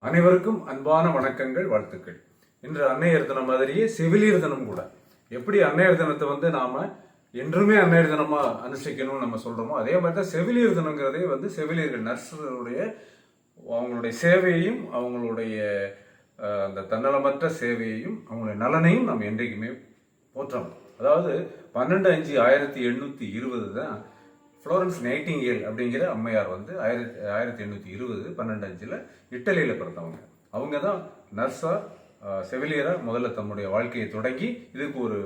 அனைவருக்கும் அன்பான வணக்கங்கள், வாழ்த்துக்கள். இன்று அன்னையர் தினம் மாதிரியே செவிலியர் தினம் கூட. எப்படி அன்னையர் தினத்தை நாம என்றுமே அன்னையர் தினமா அனுஷ்டிக்கணும்னு நம்ம சொல்றோமோ, அதே மாதிரி தான் செவிலியர் தினங்கிறதே செவிலியர்கள் நர்ஸுடைய அவங்களுடைய சேவையையும் அவங்களுடைய அந்த தன்னலமற்ற சேவையையும் அவங்களுடைய நலனையும் நம்ம என்றைக்குமே போற்றணும். அதாவது 12/5/1820 தான் ஃப்ளோரன்ஸ் நைட்டிங்கேல் அப்படிங்கிற அம்மையார் 1820 12/5 இட்டலியில் பிறந்தவங்க. அவங்க தான் நர்ஸா செவிலியராக முதல்ல தன்னுடைய வாழ்க்கையை தொடங்கி இதுக்கு ஒரு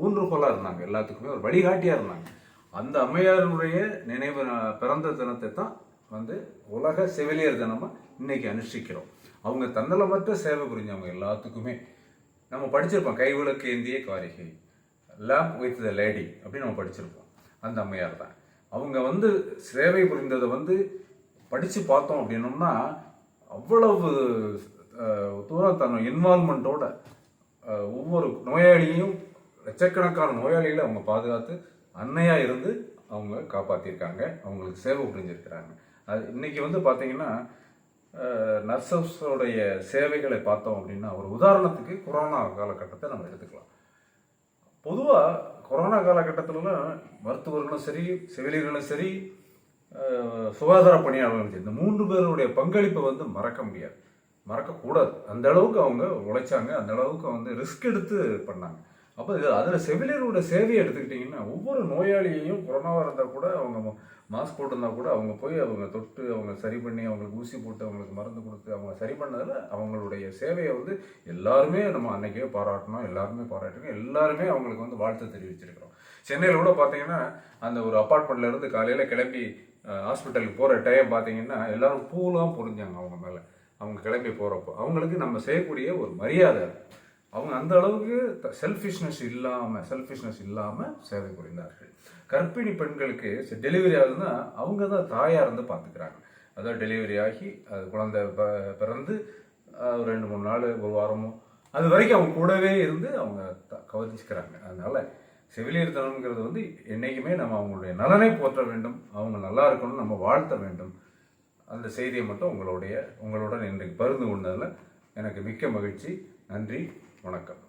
ஊன்றுகோலாக இருந்தாங்க, எல்லாத்துக்குமே ஒரு வழிகாட்டியாக இருந்தாங்க. அந்த அம்மையாருடைய நினைவு பிறந்த தினத்தை தான் உலக செவிலியர் தினமாக இன்னைக்கு அனுஷ்டிக்கிறோம். அவங்க தன்னலமற்ற சேவை புரிஞ்சவங்க எல்லாத்துக்குமே. நம்ம படிச்சிருப்போம், கைவிளக்கு ஏந்திய காரிகை, லேம்ப் வித் த லேடி அப்படின்னு நம்ம படிச்சிருப்போம். அந்த அம்மையார் தான். அவங்க சேவை புரிந்ததை படித்து பார்த்தோம் அப்படின்னோம்னா, அவ்வளவு தூரம் தன்னோட இன்வால்மெண்ட்டோட ஒவ்வொரு நோயாளியையும், லட்சக்கணக்கான நோயாளிகளை அவங்க பாதுகாத்து அன்னையாக இருந்து அவங்க காப்பாற்றிருக்காங்க, அவங்களுக்கு சேவை புரிஞ்சிருக்கிறாங்க. அது இன்னைக்கு பார்த்தீங்கன்னா நர்சஸோடைய சேவைகளை பார்த்தோம் அப்படின்னா, ஒரு உதாரணத்துக்கு கொரோனா காலகட்டத்தை நம்ம எடுத்துக்கலாம். பொதுவாக கொரோனா காலகட்டத்திலலாம் மருத்துவர்களும் சரி, செவிலியர்களும் சரி, சுகாதார பணியாளர்களும் சரி, இந்த 3 பேருடைய பங்களிப்பை மறக்க முடியாது, மறக்கக்கூடாது. அந்த அளவுக்கு அவங்க உழைச்சாங்க, அந்த அளவுக்கு ரிஸ்க் எடுத்து பண்ணாங்க. அப்போ அதில் செவிலியரோட சேவையை எடுத்துக்கிட்டிங்கன்னா, ஒவ்வொரு நோயாளியையும் கொரோனாவாக இருந்தால் கூட அவங்க மாஸ்க் போட்டிருந்தா கூட அவங்க போய் அவங்க தொட்டு அவங்க சரி பண்ணி அவங்களுக்கு ஊசி போட்டு அவங்களுக்கு மருந்து கொடுத்து அவங்க சரி பண்ணதில் அவங்களுடைய சேவையை எல்லாருமே நம்ம அன்னைக்கே பாராட்டணும், எல்லாருமே பாராட்டணும், எல்லாருமே அவங்களுக்கு வாழ்த்து தெரிவிச்சிருக்கிறோம். சென்னையில் கூட பார்த்தீங்கன்னா, அந்த ஒரு அப்பார்ட்மெண்ட்லேருந்து காலையில் கிளம்பி ஹாஸ்பிட்டலுக்கு போகிற டைம் பார்த்தீங்கன்னா எல்லாரும் பூலாம் பொறிஞ்சாங்க அவங்க மேலே. அவங்க கிளம்பி போகிறப்போ அவங்களுக்கு நம்ம செய்யக்கூடிய ஒரு மரியாதை. அவங்க அந்த அளவுக்கு செல்ஃபிஷ்னஸ் இல்லாமல் சேவை புரிந்தார்கள். கர்ப்பிணி பெண்களுக்கு டெலிவரி ஆகுதுன்னா அவங்க தான் தாயாக இருந்து பார்த்துக்கிறாங்க. அதாவது டெலிவரி ஆகி அது குழந்தை பிறந்து 2-3 நாள், ஒரு வாரமோ, அது வரைக்கும் அவங்க கூடவே இருந்து அவங்க கவனிச்சுக்கிறாங்க. அதனால செவிலியர் தினம்ங்கிறது என்னைக்குமே நம்ம அவங்களுடைய நலனை போற்ற வேண்டும், அவங்க நல்லா இருக்கணும்னு நம்ம வாழ்த்த வேண்டும். அந்த செய்தியை மட்டும் உங்களுடன் இன்றைக்கு பகிர்ந்து கொண்டதில் எனக்கு மிக்க மகிழ்ச்சி. நன்றி, வணக்கம்.